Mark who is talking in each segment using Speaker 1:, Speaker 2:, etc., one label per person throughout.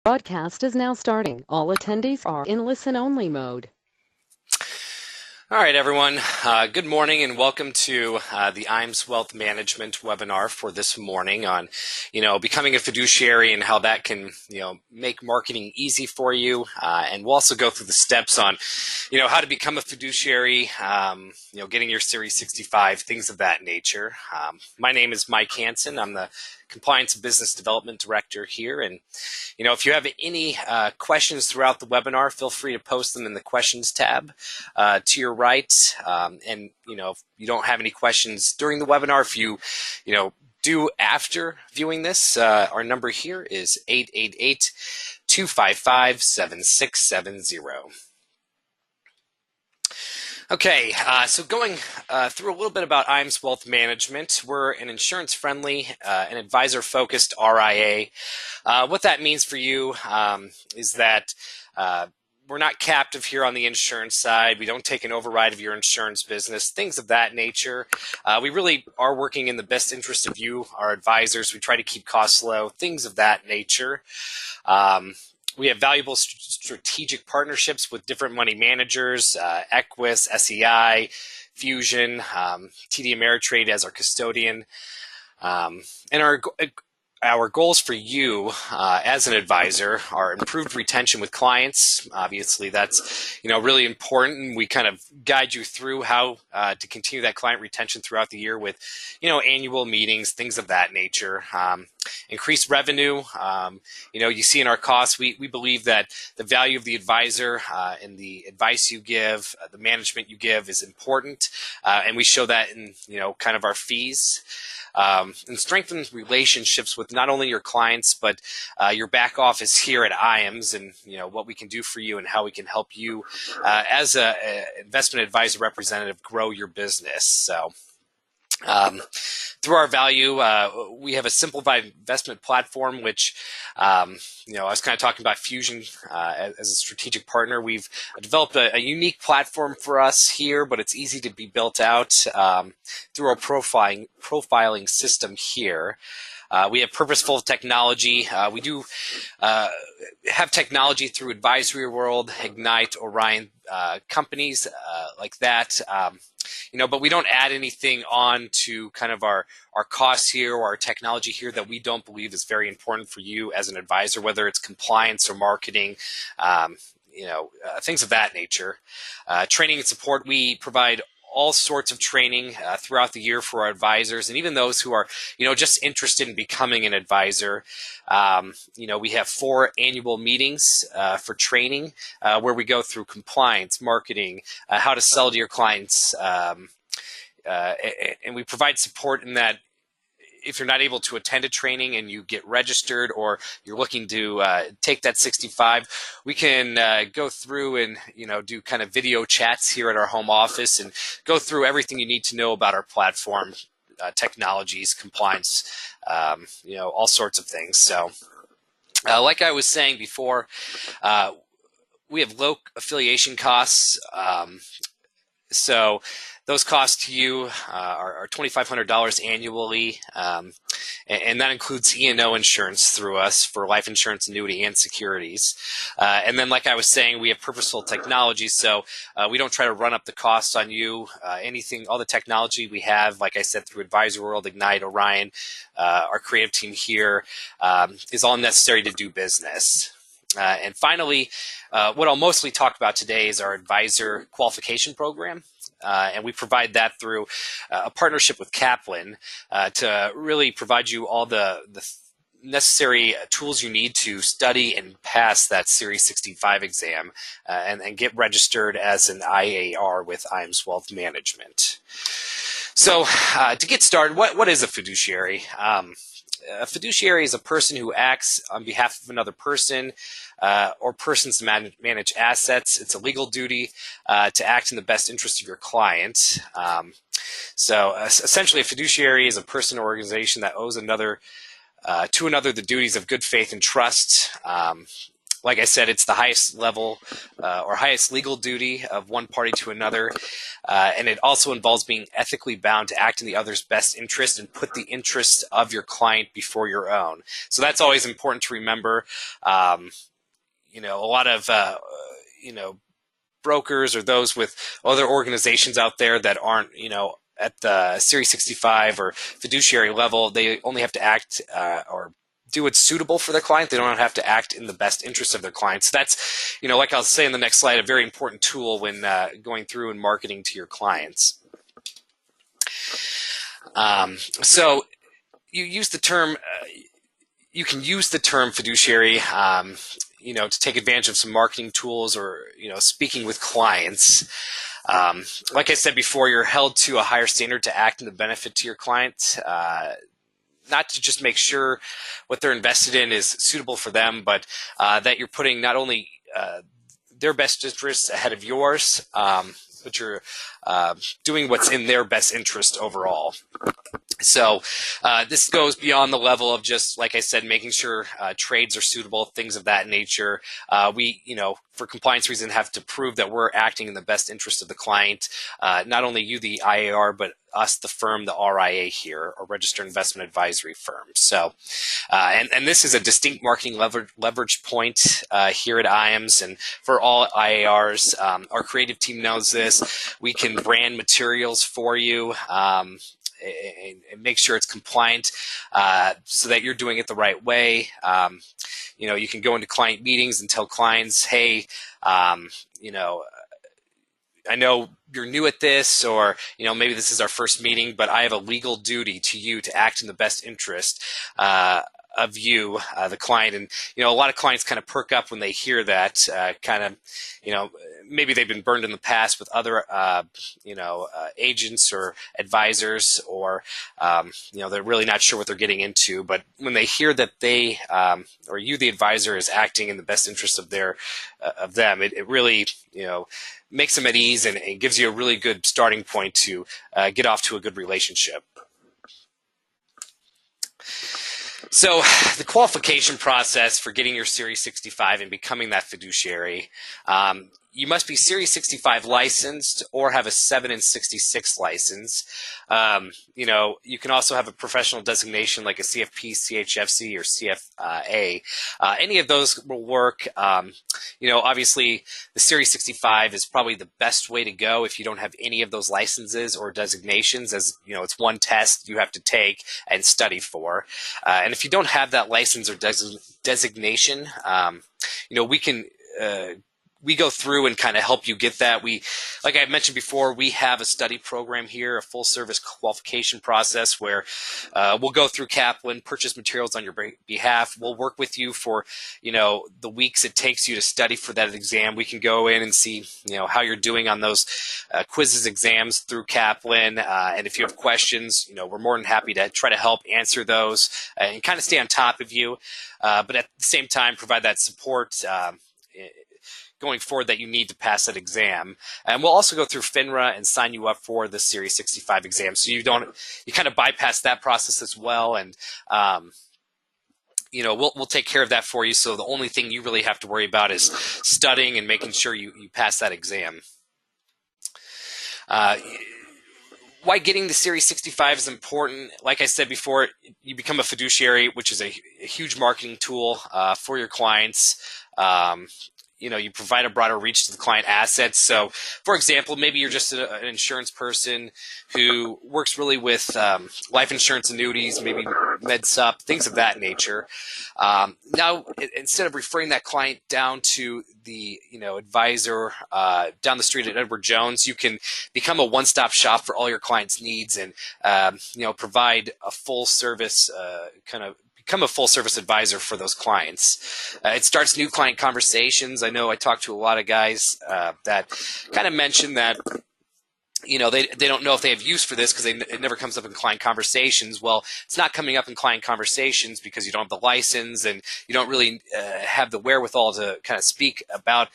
Speaker 1: Broadcast is now starting. All attendees are in listen-only mode.
Speaker 2: All right, everyone. Good morning and welcome to the IAMS Wealth Management webinar for this morning on, becoming a fiduciary and how that can, make marketing easy for you. And we'll also go through the steps on, how to become a fiduciary, getting your Series 65, things of that nature. My name is Mike Hansen. I'm the Compliance and Business Development Director here. And, if you have any questions throughout the webinar, feel free to post them in the questions tab to your right. And, if you don't have any questions during the webinar, if you, do after viewing this, our number here is 888-255-7670. Okay, so going through a little bit about IAMS Wealth Management, we're an insurance-friendly and advisor-focused RIA. What that means for you is that we're not captive here on the insurance side. We don't take an override of your insurance business, things of that nature. We really are working in the best interest of you, our advisors. We try to keep costs low, things of that nature. We have valuable strategic partnerships with different money managers, Equus, SEI, Fusion, TD Ameritrade as our custodian. And our goals for you as an advisor are improved retention with clients. Obviously, that's really important. We kind of guide you through how to continue that client retention throughout the year with annual meetings, things of that nature. Increased revenue. You see in our costs, we believe that the value of the advisor and the advice you give, the management you give is important, and we show that in kind of our fees. And strengthen relationships with not only your clients, but your back office here at IAMS, and what we can do for you and how we can help you as an investment advisor representative grow your business. So through our value, we have a simplified investment platform, which, I was kind of talking about Fusion as a strategic partner. We've developed a unique platform for us here, but it's easy to be built out through our profiling system here. We have purposeful technology. We do have technology through Advisory World, Ignite, Orion companies like that. But we don't add anything on to kind of our costs here or our technology here that we don't believe is very important for you as an advisor, whether it's compliance or marketing, things of that nature. Training and support, we provide all sorts of training throughout the year for our advisors, and even those who are, just interested in becoming an advisor. We have 4 annual meetings for training where we go through compliance, marketing, how to sell to your clients, and we provide support in that. If you're not able to attend a training and you get registered, or you're looking to take that 65, we can go through and do kind of video chats here at our home office and go through everything you need to know about our platform, technologies, compliance, all sorts of things. So like I was saying before, we have low affiliation costs. So those costs to you are $2,500 annually, and that includes E&O insurance through us for life insurance, annuity, and securities. And then, like I was saying, we have purposeful technology, so we don't try to run up the costs on you. All the technology we have, like I said, through Advisory World, Ignite, Orion, our creative team here, is all necessary to do business. And finally, what I'll mostly talk about today is our advisor qualification program. And we provide that through a partnership with Kaplan to really provide you all the necessary tools you need to study and pass that Series 65 exam and get registered as an IAR with IAMS Wealth Management. So to get started, what is a fiduciary? A fiduciary is a person who acts on behalf of another person or persons to manage assets. It's a legal duty to act in the best interest of your client. So essentially, a fiduciary is a person or organization that owes to another the duties of good faith and trust. Like I said, it's the highest level or highest legal duty of one party to another. And it also involves being ethically bound to act in the other's best interest and put the interests of your client before your own. So that's always important to remember. A lot of, brokers or those with other organizations out there that aren't, at the Series 65 or fiduciary level, they only have to act or do what's suitable for their client. They don't have to act in the best interest of their clients. So that's, like I'll say in the next slide, a very important tool when going through and marketing to your clients. So you use the term, you can use the term fiduciary, to take advantage of some marketing tools or, speaking with clients. Like I said before, you're held to a higher standard to act in the benefit to your client, not to just make sure what they're invested in is suitable for them, but that you're putting not only their best interests ahead of yours, but you're doing what's in their best interest overall. So this goes beyond the level of just, like I said, making sure trades are suitable, things of that nature. We, for compliance reasons, have to prove that we're acting in the best interest of the client, not only you, the IAR, but us, the firm, the RIA here, or Registered Investment Advisory Firm. So, and this is a distinct marketing leverage point here at IAMS, and for all IARs, our creative team knows this. We can brand materials for you. And make sure it's compliant so that you're doing it the right way. You can go into client meetings and tell clients, hey, I know you're new at this, or maybe this is our first meeting, but I have a legal duty to you to act in the best interest of you, the client. And a lot of clients kind of perk up when they hear that. Maybe they've been burned in the past with other agents or advisors, or they're really not sure what they're getting into. But when they hear that they or you, the advisor, is acting in the best interest of them, it really makes them at ease, and it gives you a really good starting point to get off to a good relationship. So the qualification process for getting your Series 65 and becoming that fiduciary, you must be Series 65 licensed or have a 7 and 66 license. You can also have a professional designation like a CFP, CHFC, or CFA. Any of those will work. Obviously the Series 65 is probably the best way to go if you don't have any of those licenses or designations, as it's one test you have to take and study for. And if you don't have that license or designation, we go through and kind of help you get that. Like I mentioned before, we have a study program here, a full service qualification process where we'll go through Kaplan, purchase materials on your behalf. We'll work with you for, the weeks it takes you to study for that exam. We can go in and see, how you're doing on those quizzes, exams through Kaplan. And if you have questions, we're more than happy to try to help answer those and kind of stay on top of you. But at the same time, provide that support going forward that you need to pass that exam. And we'll also go through FINRA and sign you up for the Series 65 exam. So you kind of bypass that process as well. And, we'll take care of that for you. So the only thing you really have to worry about is studying and making sure you pass that exam. Why getting the Series 65 is important. Like I said before, you become a fiduciary, which is a huge marketing tool for your clients. You provide a broader reach to the client assets. So, for example, maybe you're just an insurance person who works really with life insurance annuities, maybe med-sup, things of that nature. Now, instead of referring that client down to the advisor down the street at Edward Jones, you can become a one-stop shop for all your clients' needs and provide a full service become a full-service advisor for those clients. It starts new client conversations. I know I talked to a lot of guys that kind of mentioned that they don't know if they have use for this because it never comes up in client conversations. Well, it's not coming up in client conversations because you don't have the license and you don't really have the wherewithal to kind of speak about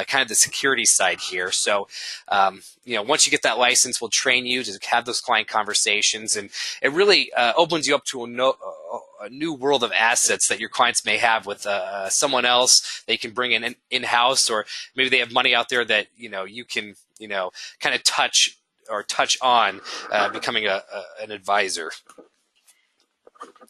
Speaker 2: kind of the security side here. So, once you get that license, we'll train you to have those client conversations, and it really opens you up to a new world of assets that your clients may have with someone else they can bring in-house, or maybe they have money out there that you can kind of touch on becoming an advisor.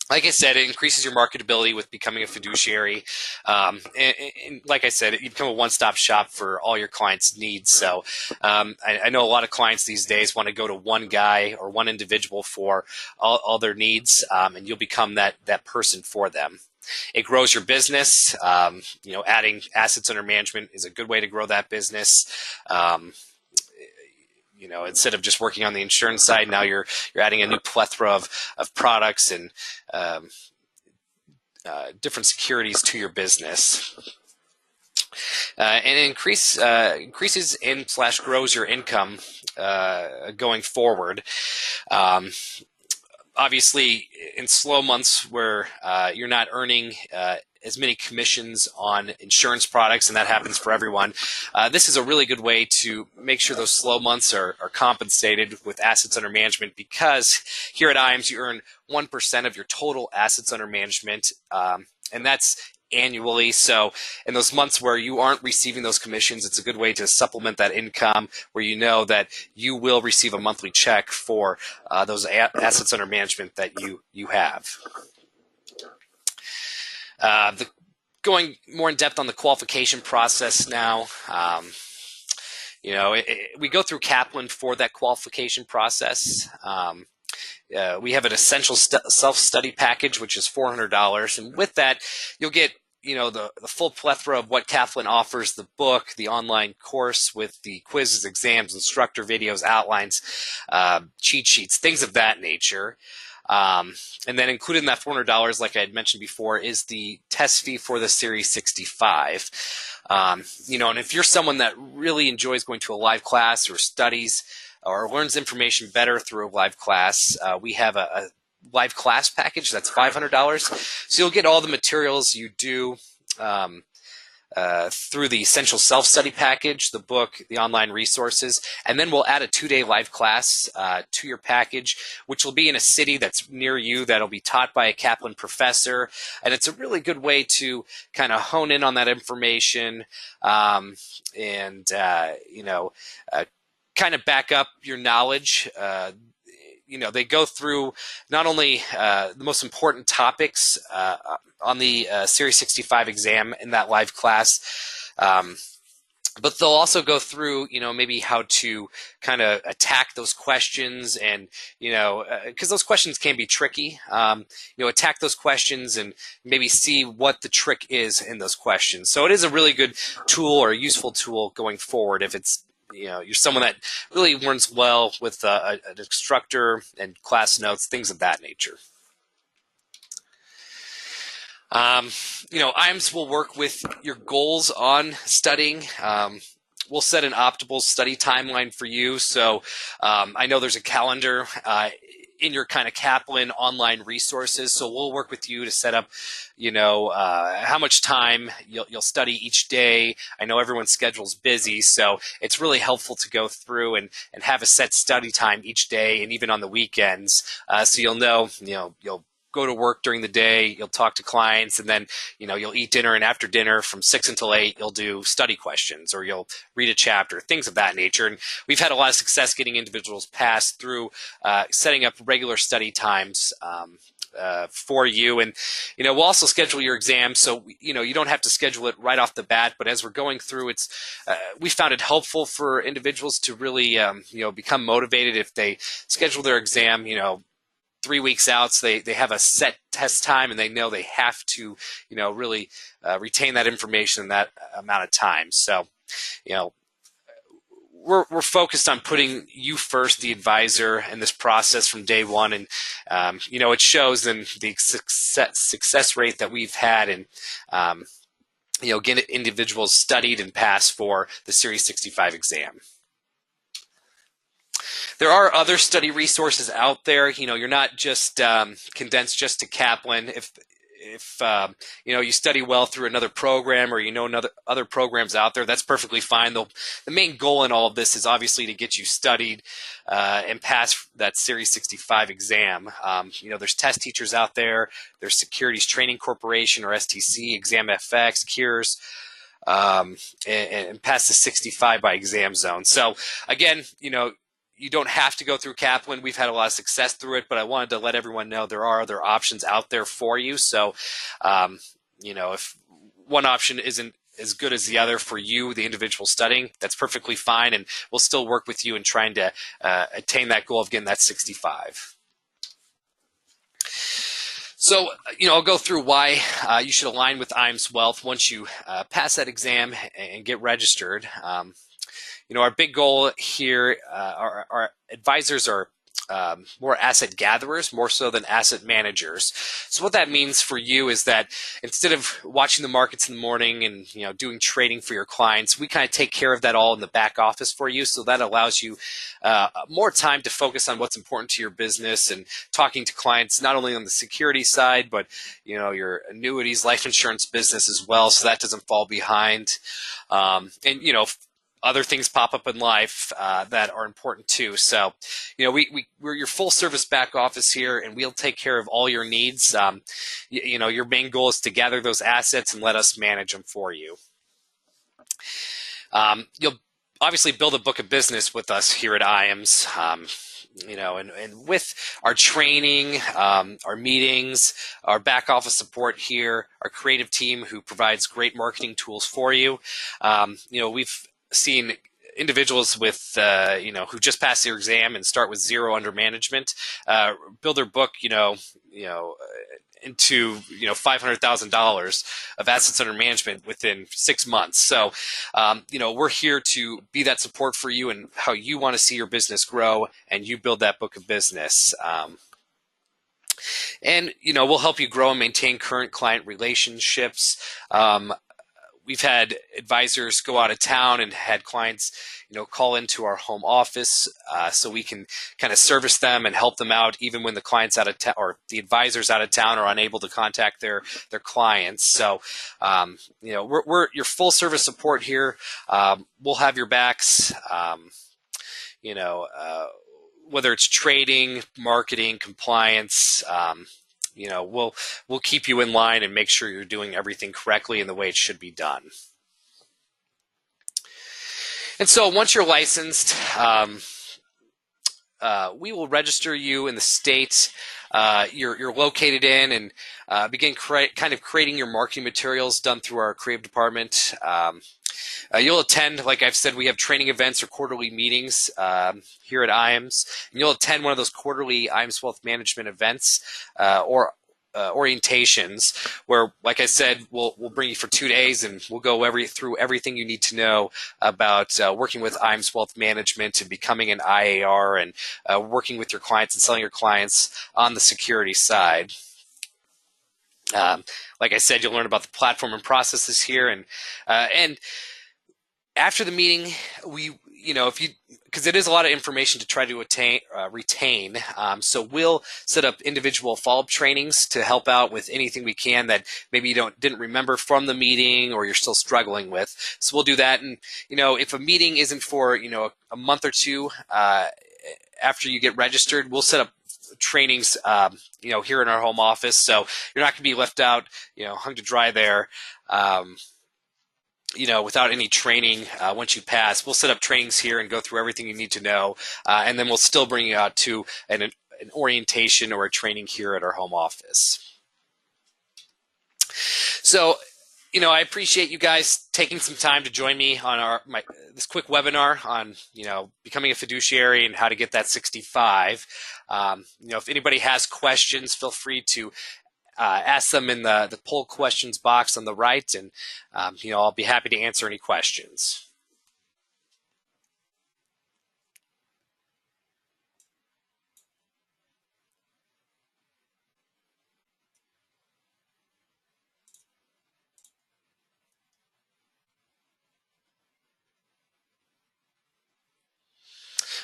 Speaker 2: Like I said, it increases your marketability with becoming a fiduciary. And like I said, you become a one-stop shop for all your clients' needs. So I know a lot of clients these days want to go to one guy or one individual for all their needs, and you'll become that person for them. It grows your business. Adding assets under management is a good way to grow that business. Instead of just working on the insurance side, now you're adding a new plethora of products and different securities to your business. And it increases / grows your income going forward. Obviously, in slow months where you're not earning as many commissions on insurance products, and that happens for everyone, this is a really good way to make sure those slow months are compensated with assets under management, because here at IAMS you earn 1% of your total assets under management, and that's annually. So in those months where you aren't receiving those commissions, it's a good way to supplement that income, where you know that you will receive a monthly check for those assets under management that you have. Going more in depth on the qualification process now. We go through Kaplan for that qualification process. We have an essential self-study package, which is $400, and with that, you'll get the full plethora of what Kaplan offers: the book, the online course with the quizzes, exams, instructor videos, outlines, cheat sheets, things of that nature. And then included in that $400, like I had mentioned before, is the test fee for the Series 65. And if you're someone that really enjoys going to a live class or studies or learns information better through a live class, we have a live class package that's $500. So you'll get all the materials you do through the essential self-study package, the book, the online resources, and then we'll add a 2-day live class to your package, which will be in a city that's near you, that'll be taught by a Kaplan professor, and it's a really good way to kind of hone in on that information and kind of back up your knowledge. They go through not only the most important topics on the Series 65 exam in that live class, but they'll also go through, maybe how to kind of attack those questions, and, because those questions can be tricky, attack those questions and maybe see what the trick is in those questions. So it is a really good tool, or a useful tool, going forward if it's you're someone that really learns well with an instructor and class notes, things of that nature. IAMS will work with your goals on studying. We'll set an optimal study timeline for you. So I know there's a calendar in your kind of Kaplan online resources. So we'll work with you to set up, how much time you'll study each day. I know everyone's schedule's busy, so it's really helpful to go through and have a set study time each day, and even on the weekends. So you'll go to work during the day, you'll talk to clients, and then you'll eat dinner, and after dinner from 6 until 8 you'll do study questions, or you'll read a chapter, things of that nature. And we've had a lot of success getting individuals passed through setting up regular study times for you. And we'll also schedule your exam, so you don't have to schedule it right off the bat, but as we're going through, we found it helpful for individuals to really become motivated if they schedule their exam 3 weeks out, so they have a set test time, and they know they have to, really retain that information in that amount of time. So, we're focused on putting you first, the advisor, in this process from day one, and it shows in the success rate that we've had, and get individuals studied and passed for the Series 65 exam. There are other study resources out there. You're not just condensed just to Kaplan. if you study well through another program, or other programs out there, that's perfectly fine. The main goal in all of this is obviously to get you studied and pass that Series 65 exam. There's test teachers out there. There's Securities Training Corporation, or STC, ExamFX, Cures, and pass the 65 by Exam Zone. So again, you don't have to go through Kaplan. We've had a lot of success through it, but I wanted to let everyone know there are other options out there for you. So, if one option isn't as good as the other for you, the individual studying, that's perfectly fine, and we'll still work with you in trying to attain that goal of getting that 65. So, I'll go through why you should align with IAMS Wealth once you pass that exam and get registered. Our big goal here, our advisors are more asset gatherers, more so than asset managers. So what that means for you is that instead of watching the markets in the morning and doing trading for your clients, we kind of take care of that all in the back office for you. So that allows you more time to focus on what's important to your business and talking to clients not only on the security side, but your annuities, life insurance business as well. So that doesn't fall behind. Other things pop up in life that are important too. So, we're your full service back office here, and we'll take care of all your needs. Your main goal is to gather those assets and let us manage them for you. You'll obviously build a book of business with us here at IAMS. And with our training, our meetings, our back office support here, our creative team who provides great marketing tools for you. We've seen individuals with who just passed their exam and start with zero under management, build their book into $500,000 of assets under management within 6 months. So we're here to be that support for you and how you want to see your business grow, and you build that book of business. And we'll help you grow and maintain current client relationships. We've had advisors go out of town and had clients, call into our home office so we can kind of service them and help them out even when the client's out of town or the advisor's out of town or unable to contact their clients. So, we're your full service support here. We'll have your backs, whether it's trading, marketing, compliance. We'll keep you in line and make sure you're doing everything correctly in the way it should be done. And so once you're licensed, we will register you in the state you're located in, and begin kind of creating your marketing materials done through our creative department. You'll attend, like I've said, we have training events or quarterly meetings here at IAMS, and you'll attend one of those quarterly IAMS Wealth Management events or orientations where, like I said, we'll bring you for 2 days and we'll go through everything you need to know about working with IAMS Wealth Management and becoming an IAR and working with your clients and selling your clients on the security side. Like I said, you'll learn about the platform and processes here, and after the meeting, because it is a lot of information to try to retain. So we'll set up individual follow-up trainings to help out with anything we can that maybe you didn't remember from the meeting or you're still struggling with. So we'll do that. And, if a meeting isn't for, a month or two after you get registered, we'll set up trainings, here in our home office. So you're not going to be left out, hung to dry there. Without any training, once you pass, we'll set up trainings here and go through everything you need to know. And then we'll still bring you out to an orientation or a training here at our home office. So, I appreciate you guys taking some time to join me on this quick webinar on, becoming a fiduciary and how to get that 65. If anybody has questions, feel free to ask them in the poll questions box on the right, and I'll be happy to answer any questions.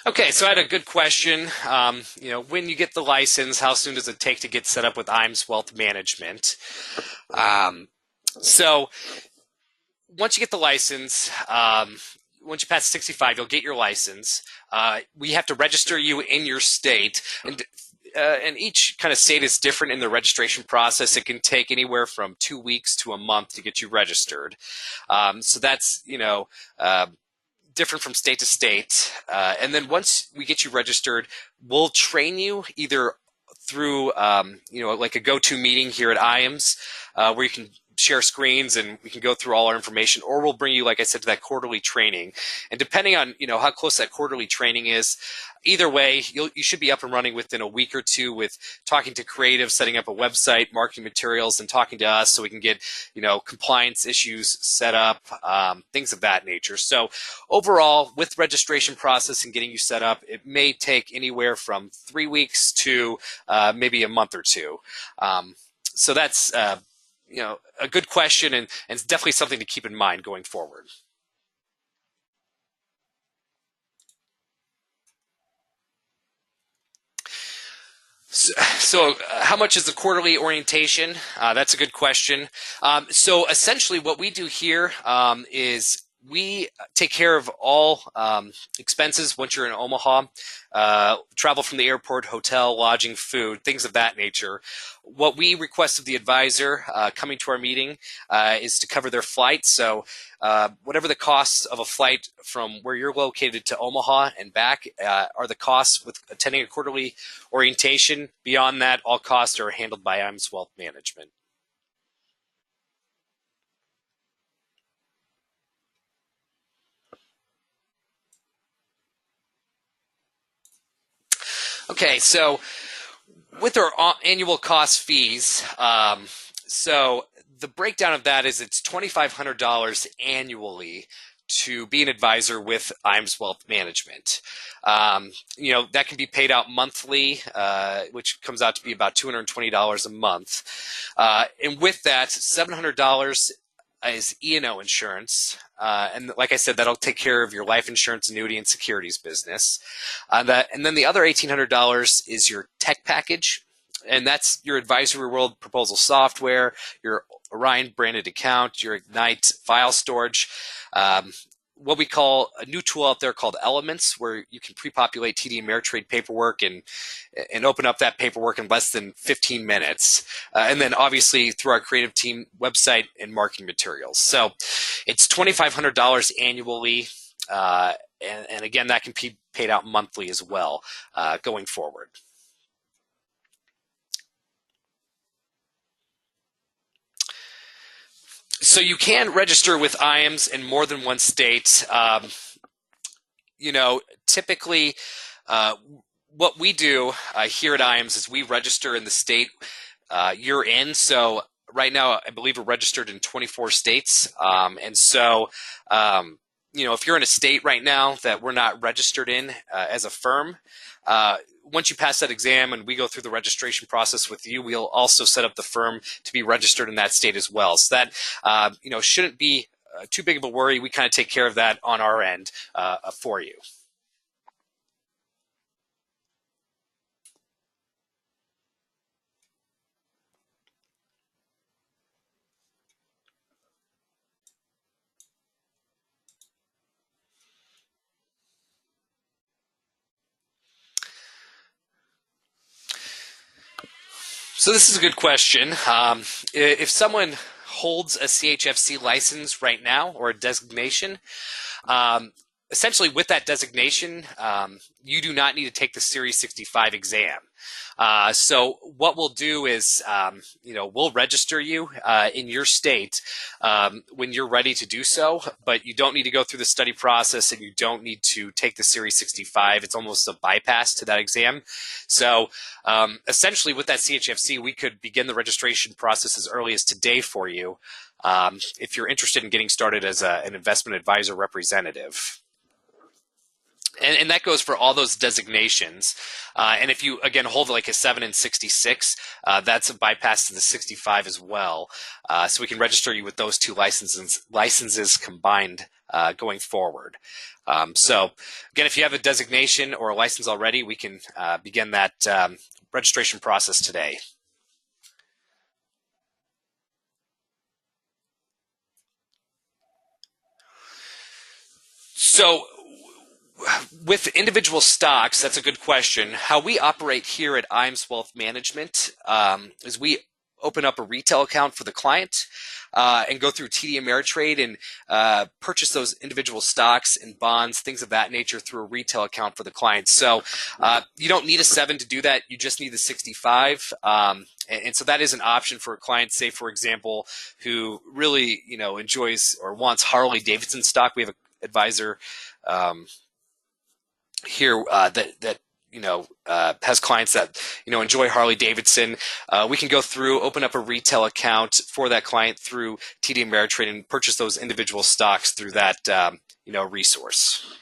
Speaker 2: Okay, so I had a good question. When you get the license, how soon does it take to get set up with IAMS Wealth Management? So once you get the license, once you pass 65, you'll get your license. We have to register you in your state, and each kind of state is different in the registration process. It can take anywhere from 2 weeks to a month to get you registered. So that's different from state to state. And then once we get you registered, we'll train you either through like a go-to meeting here at IAMS, where you can share screens and we can go through all our information, or we'll bring you, like I said, to that quarterly training. And depending on how close that quarterly training is, either way, you should be up and running within a week or two with talking to creative, setting up a website, marketing materials, and talking to us so we can get compliance issues set up, things of that nature. So overall, with registration process and getting you set up, it may take anywhere from 3 weeks to maybe a month or two. So that's a good question, and it's definitely something to keep in mind going forward. So how much is the quarterly orientation? That's a good question. So essentially what we do here is we take care of all expenses once you're in Omaha, travel from the airport, hotel, lodging, food, things of that nature. What we request of the advisor coming to our meeting is to cover their flight. So whatever the costs of a flight from where you're located to Omaha and back are the costs with attending a quarterly orientation. Beyond that, all costs are handled by IAMS Wealth Management. Okay, so with our annual cost fees, so the breakdown of that is it's $2,500 annually to be an advisor with IAMS Wealth Management. That can be paid out monthly, which comes out to be about $220 a month. And with that, $700 is E&O insurance. And like I said, that'll take care of your life insurance, annuity, and securities business. And then the other $1,800 is your tech package. And that's your Advisory World proposal software, your Orion branded account, your Ignite file storage, what we call a new tool out there called Elements, where you can pre-populate TD Ameritrade paperwork and open up that paperwork in less than 15 minutes. And then obviously through our creative team website and marketing materials. So it's $2,500 annually. And again, that can be paid out monthly as well going forward. So you can register with IAMS in more than one state. Typically, what we do here at IAMS is we register in the state you're in. So right now, I believe we're registered in 24 states. And so, if you're in a state right now that we're not registered in as a firm, once you pass that exam and we go through the registration process with you, we'll also set up the firm to be registered in that state as well. So that, shouldn't be too big of a worry. We kind of take care of that on our end for you. So this is a good question. If someone holds a CHFC license right now or a designation, essentially with that designation, you do not need to take the Series 65 exam. So what we'll do is, we'll register you in your state when you're ready to do so, but you don't need to go through the study process and you don't need to take the Series 65. It's almost a bypass to that exam. So essentially with that CHFC, we could begin the registration process as early as today for you if you're interested in getting started as an investment advisor representative. And that goes for all those designations. And if you, again, hold like a 7 and 66, that's a bypass to the 65 as well. So we can register you with those two licenses combined going forward. So again, if you have a designation or a license already, we can begin that registration process today. So with individual stocks, that's a good question. How we operate here at IAMS Wealth Management is we open up a retail account for the client and go through TD Ameritrade and purchase those individual stocks and bonds, things of that nature, through a retail account for the client. So you don't need a 7 to do that. You just need the 65. And so that is an option for a client, say, for example, who really enjoys or wants Harley Davidson stock. We have an advisor here that has clients that enjoy Harley Davidson. We can go through, open up a retail account for that client through TD Ameritrade and purchase those individual stocks through that resource.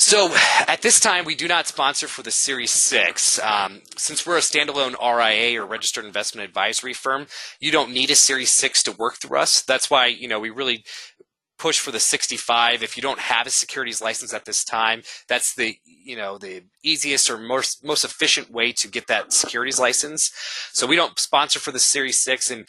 Speaker 2: So at this time, we do not sponsor for the Series 6. Since we're a standalone RIA or registered investment advisory firm, you don't need a Series 6 to work through us. That's why we really push for the 65. If you don't have a securities license at this time, that's the easiest or most efficient way to get that securities license. So we don't sponsor for the Series 6, and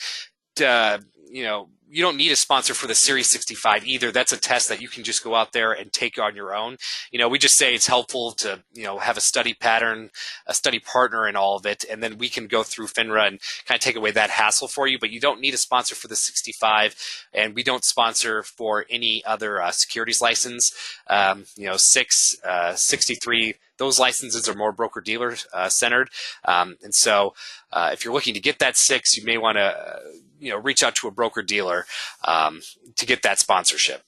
Speaker 2: you don't need a sponsor for the Series 65 either. That's a test that you can just go out there and take on your own. We just say it's helpful to, have a study pattern, a study partner in all of it, and then we can go through FINRA and kind of take away that hassle for you. But you don't need a sponsor for the 65, and we don't sponsor for any other securities license. 6, 63, those licenses are more broker-dealer centered. And so if you're looking to get that 6, you may want to reach out to a broker-dealer to get that sponsorship.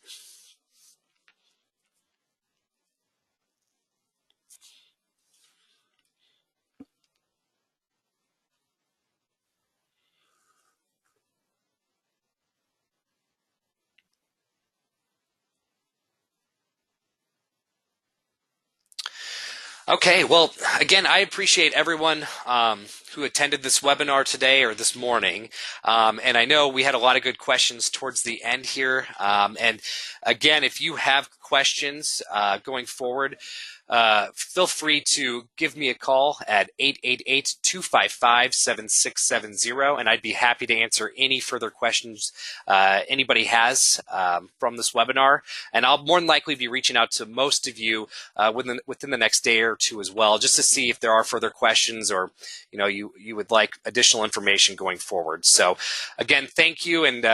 Speaker 2: Okay, well, again, I appreciate everyone who attended this webinar today or this morning. And I know we had a lot of good questions towards the end here. And again, if you have questions going forward, feel free to give me a call at 888-255-7670, and I'd be happy to answer any further questions anybody has from this webinar. And I'll more than likely be reaching out to most of you within the next day or two as well, just to see if there are further questions or you would like additional information going forward. So again, thank you, and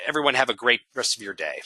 Speaker 2: everyone have a great rest of your day.